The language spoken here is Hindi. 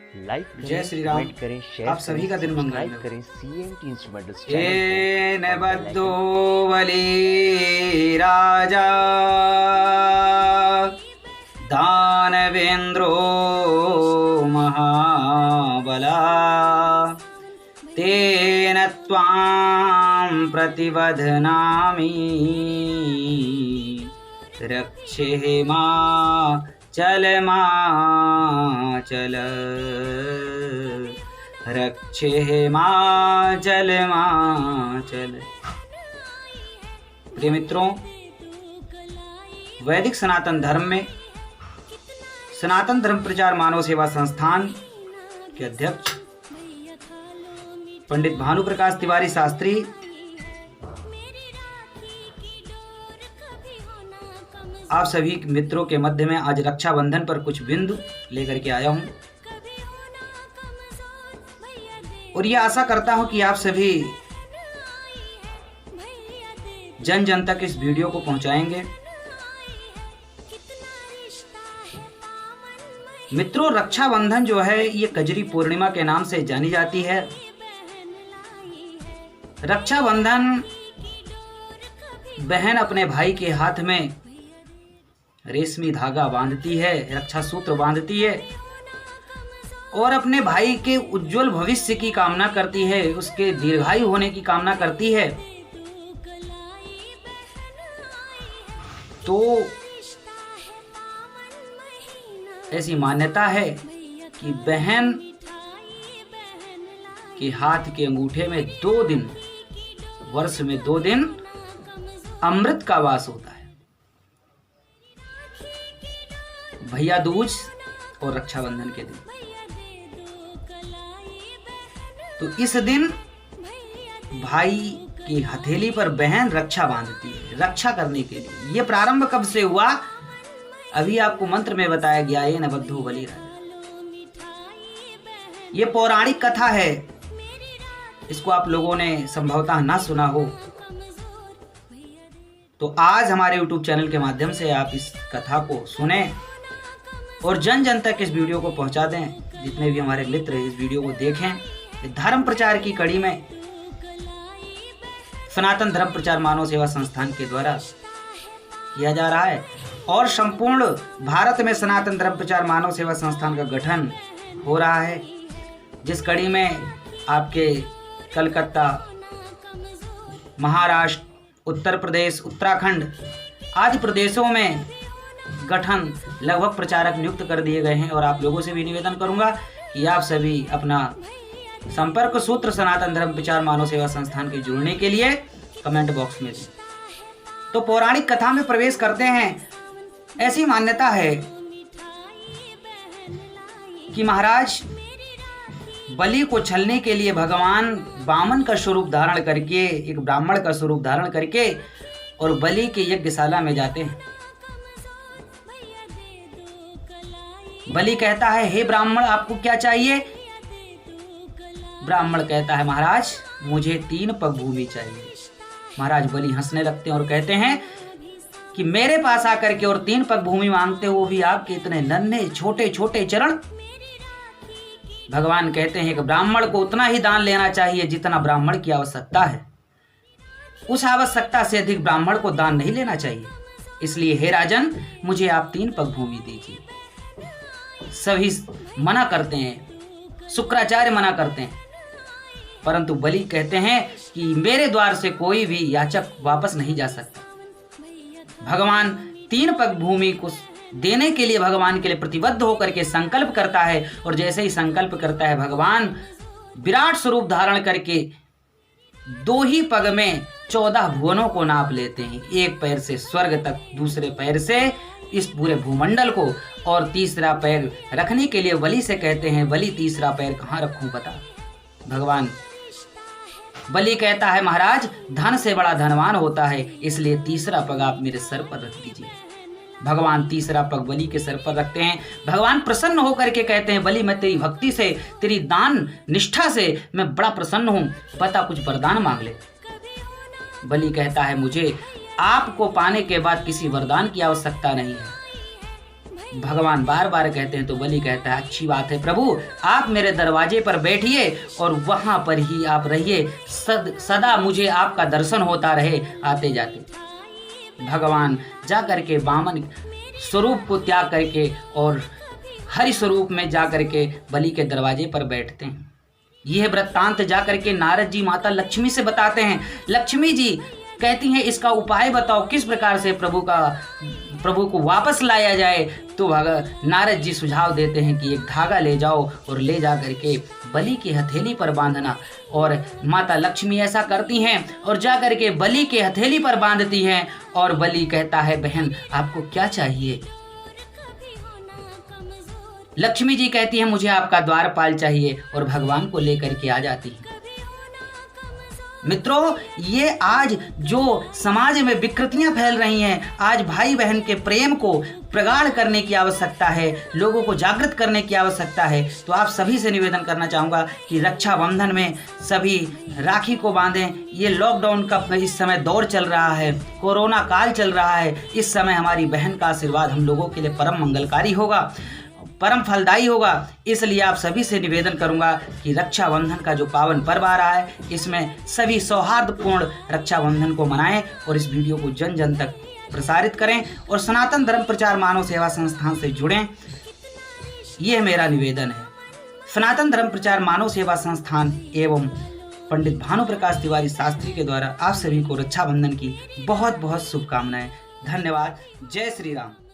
लाइक जय श्री राम। करें, शेयर आप सभी का दिन मंगल करें। CMT इंस्ट्रूमेंटल्स ये नबद्धो बलि राजा दानवेंद्रो महाबला तेन त्वां प्रतिबध्नामि रक्षे चल रक्षे चल। प्रिय मित्रों, वैदिक सनातन धर्म में सनातन धर्म प्रचार मानव सेवा संस्थान के अध्यक्ष पंडित भानु प्रकाश तिवारी शास्त्री आप सभी मित्रों के मध्य में आज रक्षाबंधन पर कुछ बिंदु लेकर के आया हूं और यह आशा करता हूं कि आप सभी जन जन तक इस वीडियो को पहुंचाएंगे। मित्रों, रक्षाबंधन जो है ये कजरी पूर्णिमा के नाम से जानी जाती है। रक्षाबंधन बहन अपने भाई के हाथ में रेशमी धागा बांधती है, रक्षा सूत्र बांधती है और अपने भाई के उज्जवल भविष्य की कामना करती है, उसके दीर्घायु होने की कामना करती है। तो ऐसी मान्यता है कि बहन के हाथ के अंगूठे में 2 दिन, वर्ष में 2 दिन अमृत का वास होता है। भैया दूज और रक्षाबंधन के दिन। तो इस दिन भाई की हथेली पर बहन रक्षा बांधती है, रक्षा करने के लिए। यह प्रारंभ कब से हुआ, अभी आपको मंत्र में बताया गया। ये नबद्धो बलि राजा, ये पौराणिक कथा है। इसको आप लोगों ने संभवतः ना सुना हो, तो आज हमारे YouTube चैनल के माध्यम से आप इस कथा को सुने और जन जन तक इस वीडियो को पहुंचा दें। जितने भी हमारे मित्र इस वीडियो को देखें। धर्म प्रचार की कड़ी में सनातन धर्म प्रचार मानव सेवा संस्थान के द्वारा किया जा रहा है और संपूर्ण भारत में सनातन धर्म प्रचार मानव सेवा संस्थान का गठन हो रहा है, जिस कड़ी में आपके कलकत्ता, महाराष्ट्र, उत्तर प्रदेश, उत्तराखंड आदि प्रदेशों में गठन लगभग प्रचारक नियुक्त कर दिए गए हैं। और आप लोगों से भी निवेदन करूंगा कि आप सभी अपना संपर्क सूत्र सनातन धर्म प्रचार मानव सेवा संस्थान के जुड़ने के लिए कमेंट बॉक्स में दें। तो पौराणिक कथा में प्रवेश करते हैं। ऐसी मान्यता है कि महाराज बलि को छलने के लिए भगवान वामन का स्वरूप धारण करके, एक ब्राह्मण का स्वरूप धारण करके और बलि के यज्ञशाला में जाते हैं। बलि कहता है, हे ब्राह्मण, आपको क्या चाहिए? ब्राह्मण कहता है, महाराज मुझे 3 पग भूमि चाहिए। महाराज बलि हंसने लगते हैं और कहते हैं कि मेरे पास आकर के और 3 पग भूमि मांगते हो, वो भी आपके इतने नन्हे छोटे छोटे चरण। भगवान कहते हैं कि ब्राह्मण को उतना ही दान लेना चाहिए जितना ब्राह्मण की आवश्यकता है। उस आवश्यकता से अधिक ब्राह्मण को दान नहीं लेना चाहिए। इसलिए हे राजन, मुझे आप 3 पग भूमि दीजिए। सभी मना करते हैं, शुक्राचार्य मना करते हैं, परंतु बलि कहते हैं कि मेरे द्वार से कोई भी याचक वापस नहीं जा सकता। भगवान 3 पग भूमि को देने के लिए भगवान के लिए प्रतिबद्ध होकर के संकल्प करता है और जैसे ही संकल्प करता है, भगवान विराट स्वरूप धारण करके 2 ही पग में 14 भुवनों को नाप लेते हैं। एक पैर से स्वर्ग तक, दूसरे पैर से इस पूरे भूमंडल को, और तीसरा पैर रखने के लिए बलि से कहते हैं, बलि तीसरा पैर कहाँ रखूं बता। भगवान बलि कहता है, महाराज धन से बड़ा धनवान होता है, इसलिए तीसरा पग आप मेरे सर पर रख दीजिए। भगवान तीसरा पग बलि के सर पर रखते हैं। भगवान प्रसन्न होकर के कहते हैं, बलि मैं तेरी भक्ति से, तेरी दान निष्ठा से मैं बड़ा प्रसन्न हूं, बता कुछ वरदान मांग ले। बलि कहता है, मुझे आपको पाने के बाद किसी वरदान की आवश्यकता नहीं है। भगवान बार बार कहते हैं तो बलि कहता है अच्छी बात है प्रभु, आप मेरे दरवाजे पर बैठिए और वहाँ पर ही आप रहिए, सदा मुझे आपका दर्शन होता रहे आते जाते। भगवान जा करके वामन स्वरूप को त्याग करके और हरि स्वरूप में जा करके बलि के दरवाजे पर बैठते हैं। यह वृत्तांत जा करके नारद जी माता लक्ष्मी से बताते हैं। लक्ष्मी जी कहती हैं इसका उपाय बताओ, किस प्रकार से प्रभु को वापस लाया जाए। तो नारद जी सुझाव देते हैं कि एक धागा ले जाओ और ले जा करके बलि की हथेली पर बांधना। और माता लक्ष्मी ऐसा करती हैं और जा करके बलि के हथेली पर बांधती हैं। और बलि कहता है बहन आपको क्या चाहिए। लक्ष्मी जी कहती है मुझे आपका द्वारपाल चाहिए और भगवान को लेकर के आ जाती है। मित्रों, ये आज जो समाज में विकृतियां फैल रही हैं, आज भाई बहन के प्रेम को प्रगाढ़ करने की आवश्यकता है, लोगों को जागृत करने की आवश्यकता है। तो आप सभी से निवेदन करना चाहूँगा कि रक्षाबंधन में सभी राखी को बांधें। ये लॉकडाउन का इस समय दौर चल रहा है, कोरोना काल चल रहा है। इस समय हमारी बहन का आशीर्वाद हम लोगों के लिए परम मंगलकारी होगा, परम फलदायी होगा। इसलिए आप सभी से निवेदन करूंगा कि रक्षाबंधन का जो पावन पर्व आ रहा है, इसमें सभी सौहार्दपूर्ण रक्षाबंधन को मनाएं और इस वीडियो को जन जन तक प्रसारित करें और सनातन धर्म प्रचार मानव सेवा संस्थान से जुड़ें। यह मेरा निवेदन है। सनातन धर्म प्रचार मानव सेवा संस्थान एवं पंडित भानु प्रकाश तिवारी शास्त्री के द्वारा आप सभी को रक्षाबंधन की बहुत बहुत शुभकामनाएं। धन्यवाद। जय श्री राम।